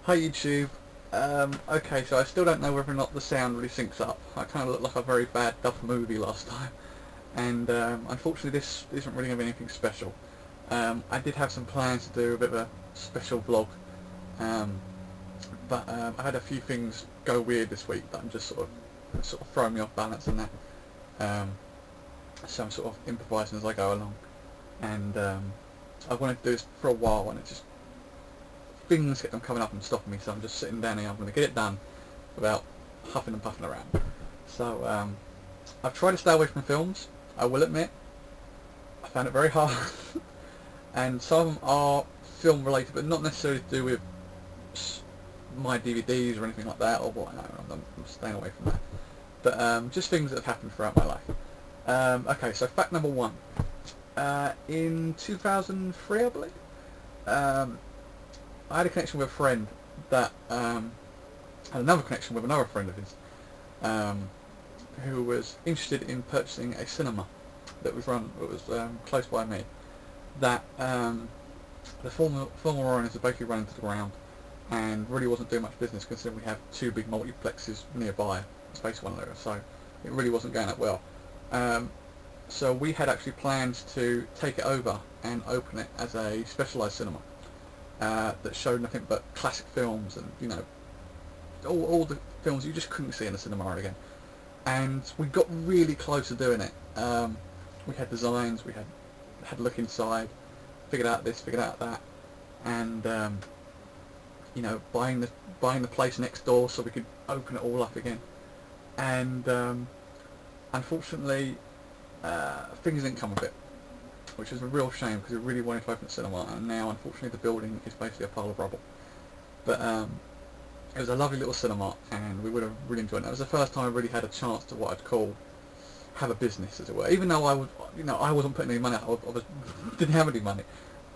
Hi YouTube. Okay, so I still don't know whether or not the sound really syncs up. I kind of looked like a very bad duff movie last time, and unfortunately this isn't really going to be anything special. I did have some plans to do a bit of a special vlog, but I had a few things go weird this week that I'm just sort of throwing me off balance and that. So I'm sort of improvising as I go along, and I wanted to do this for a while, and it just things kept on coming up and stopping me, so I'm just sitting down here. I'm going to get it done without huffing and puffing around. So I've tried to stay away from films, I will admit. I found it very hard. And some of them are film related, but not necessarily to do with my DVDs or anything like that, or what. I'm staying away from that. But just things that have happened throughout my life. Okay, so fact number one. In 2003, I believe, I had a connection with a friend that had another connection with another friend of his, who was interested in purchasing a cinema that was close by me. That the former owners had basically run into the ground and really wasn't doing much business, considering we have two big multiplexes nearby, space one there, so it really wasn't going that well. So we had actually plans to take it over and open it as a specialised cinema. That showed nothing but classic films and, you know, all the films you just couldn't see in the cinema again. And we got really close to doing it. We had designs, we had a look inside, figured out this, figured out that, and you know, buying the place next door so we could open it all up again. And unfortunately, things didn't come of it, which is a real shame, because we really wanted to open a cinema, and now unfortunately the building is basically a pile of rubble. But it was a lovely little cinema, and we would have really enjoyed it. It was the first time I really had a chance to what I'd call have a business, as it were. Even though I wasn't putting any money out, I didn't have any money,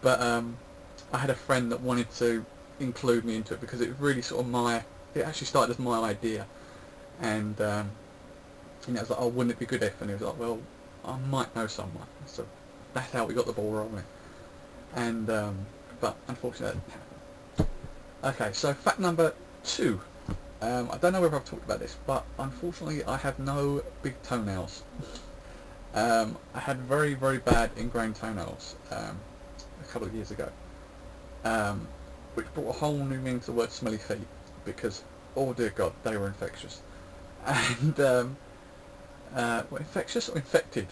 but I had a friend that wanted to include me into it, because it was really sort of it actually started as my idea, and you know, it was like, oh, wouldn't it be good if? And he was like, well, I might know someone. So that's how we got the ball rolling. And but unfortunately that didn't happen. Okay, so fact number two. I don't know whether I've talked about this, but unfortunately I have no big toenails. I had very, very bad ingrained toenails a couple of years ago, which brought a whole new meaning to the word smelly feet, because, oh dear God, they were infectious. And infectious or infected?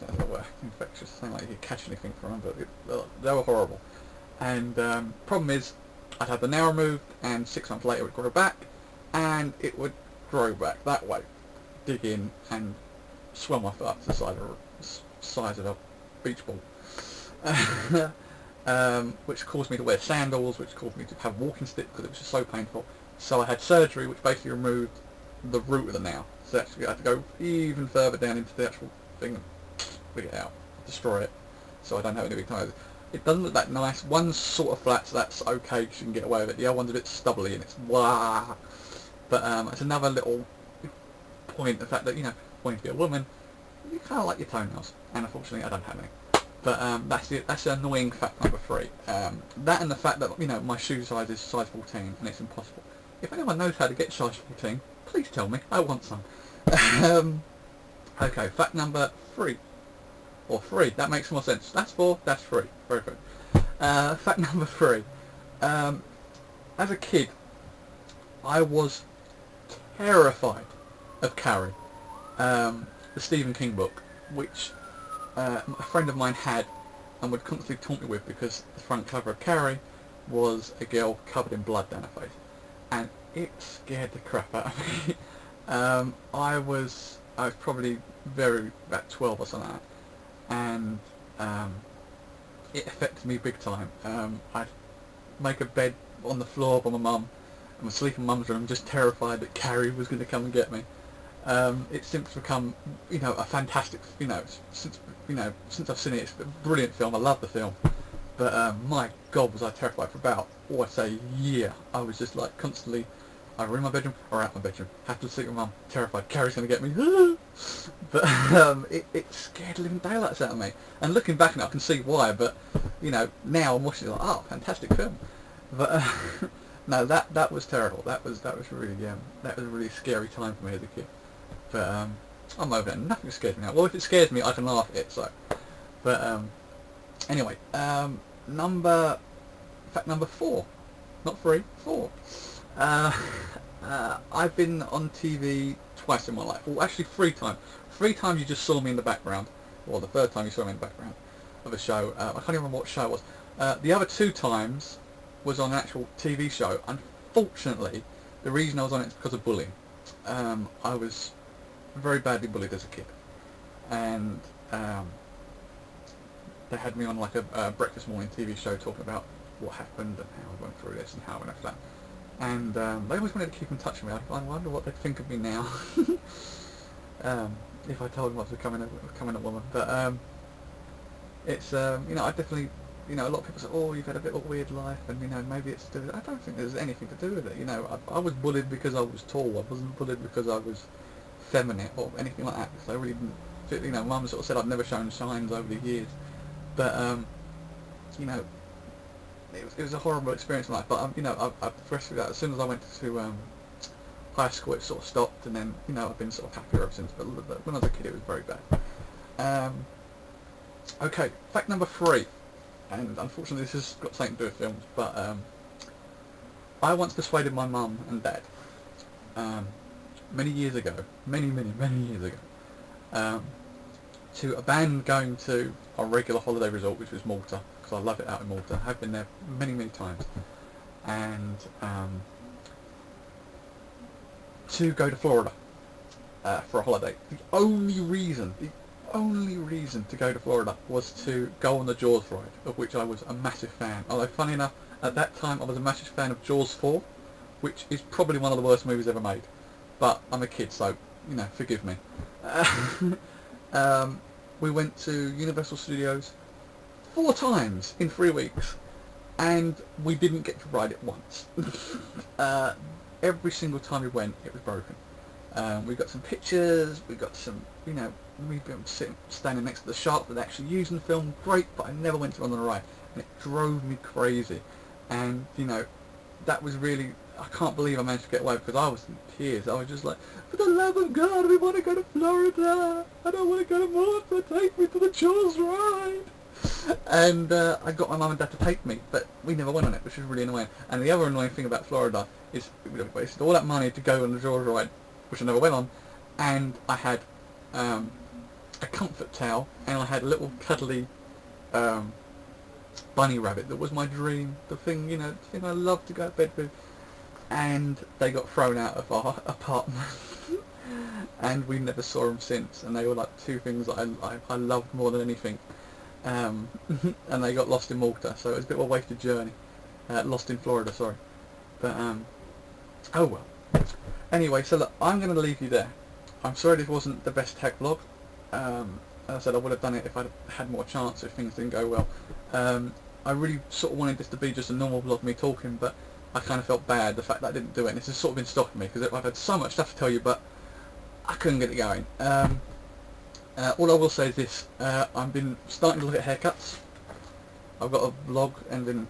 That's the word. Infectious. Something like you could catch anything from them, but they were horrible. And problem is, I'd had the nail removed, and 6 months later it would grow back, and it would grow back that way, dig in and swell my foot up to the size of a beach ball. Which caused me to wear sandals, which caused me to have walking sticks, because it was just so painful. So I had surgery, which basically removed the root of the nail. So actually I had to go even further down into the actual thing and dig it out, destroy it, so I don't have any big toenails. It doesn't look that nice. One's sort of flat, so that's okay, because you can get away with it. The other one's a bit stubbly, and it's blah. But it's another little point, the fact that, you know, wanting to be a woman, you kind of like your toenails, and unfortunately I don't have any. But that's the annoying fact number 3. That and the fact that, you know, my shoe size is size 14, and it's impossible. If anyone knows how to get size 14, please tell me. I want some. Okay, fact number 3. Or 3, that makes more sense. That's 4, that's 3. Very good. Fact number 3. As a kid, I was terrified of Carrie, the Stephen King book, which a friend of mine had and would constantly taunt me with, because the front cover of Carrie was a girl covered in blood down her face, and it scared the crap out of me. I was probably about 12 or something like that, and it affected me big time. I'd make a bed on the floor by my mum, and would sleep in mum's room, just terrified that Carrie was going to come and get me. It's since become, you know, a fantastic, since I've seen it, it's a brilliant film. I love the film, but my God, was I terrified for about, I'd say, a year. I was just like constantly either in my bedroom or out my bedroom. Have to sleep with mum, terrified Carrie's going to get me. But it scared the living daylights out of me. And looking back now, I can see why. But you know, now I'm watching it like, oh, fantastic film. But No, that was terrible. That was really that was a really scary time for me as a kid. But I'm over it. Nothing scares me now. Well, if it scares me, I can laugh at it. So, but anyway, fact number 4, not 3, 4. I've been on TV twice in my life. Well, actually 3 times. 3 times you just saw me in the background, or the 3rd time you saw me in the background of a show. I can't even remember what show it was. The other 2 times was on an actual TV show. Unfortunately, the reason I was on it is because of bullying. I was very badly bullied as a kid, and they had me on like a breakfast morning TV show talking about what happened and how I went through this and how I went through that. And they always wanted to keep in touch with me. I wonder what they'd think of me now if I told them I was becoming a woman. But it's you know, I definitely, you know, a lot of people say, oh, you've had a bit of a weird life, and you know, maybe it's to do with it. I don't think there's anything to do with it. You know, I was bullied because I was tall. I wasn't bullied because I was feminine or anything like that. Because I really didn't fit, you know, Mum sort of said I've never shown signs over the years. But you know, it was a horrible experience in life. But you know, I progressed through that. As soon as I went to high school, it sort of stopped, and then, you know, I've been sort of happier ever since. But when I was a kid, it was very bad. Okay, fact number 3, and unfortunately this has got something to do with films, but I once persuaded my mum and dad many years ago, many years ago, to abandon going to our regular holiday resort, which was Malta, because I love it out in Malta. I've been there many times, and to go to Florida for a holiday. The only reason to go to Florida was to go on the Jaws ride, of which I was a massive fan. Although, funny enough, at that time I was a massive fan of Jaws 4, which is probably one of the worst movies ever made. But I'm a kid, so, you know, forgive me. We went to Universal Studios 4 times in 3 weeks, and we didn't get to ride it once. Every single time we went, it was broken. We got some pictures, we got some, you know, we've been standing next to the shark that actually used in the film, great, but I never went to on the ride, and it drove me crazy. And, you know, that was really, I can't believe I managed to get away, because I was in tears. I was just like, for the love of God, we want to go to Florida, I don't want to go to Malta, take me to the Jaws ride. And I got my mum and dad to take me, but we never went on it, which was really annoying. And the other annoying thing about Florida is we wasted all that money to go on the Jaws ride, which I never went on, and I had a comfort towel, and I had a little cuddly bunny rabbit that was my dream, the thing, you know, the thing I loved to go to bed with, and they got thrown out of our apartment. And we never saw them since, and they were like 2 things that I loved more than anything. And they got lost in Malta, so it was a bit of a wasted journey. Lost in Florida, sorry. But oh well. Anyway, so look, I'm going to leave you there. I'm sorry this wasn't the best tech vlog. As I said, I would have done it if I'd had more chance, if things didn't go well. I really sort of wanted this to be just a normal vlog, me talking, but I kind of felt bad, the fact that I didn't do it, and this has sort of been stopping me, because I've had so much stuff to tell you, but I couldn't get it going. All I will say is this, I've been starting to look at haircuts. I've got a vlog and been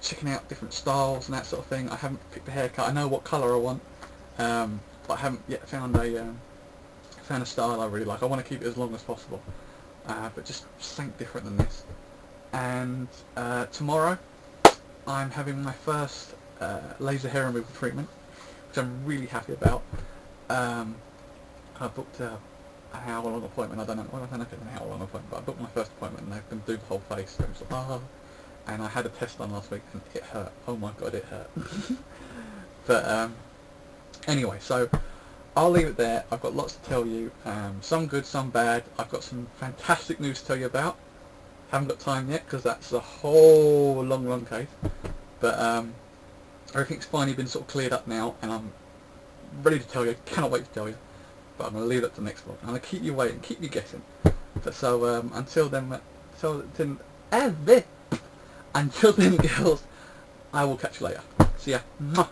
checking out different styles and that sort of thing. I haven't picked a haircut. I know what colour I want, but I haven't yet found a style I really like. I want to keep it as long as possible, but just something different than this. And tomorrow I'm having my first laser hair removal treatment, which I'm really happy about. I booked an hour-long appointment. I don't know if it's an hour-long appointment, but I booked my first appointment, and they're going to do the whole face. So it's like, and I had a test done last week, and it hurt. Oh my god, it hurt. But anyway, so I'll leave it there. I've got lots to tell you, some good, some bad. I've got some fantastic news to tell you about. Haven't got time yet, because that's a whole long case. But everything's finally been sort of cleared up now, and I'm ready to tell you. Cannot wait to tell you. But I'm going to leave that to the next vlog. I'm going to keep you waiting, keep you guessing. But so until then, girls, I will catch you later. See ya. Mwah.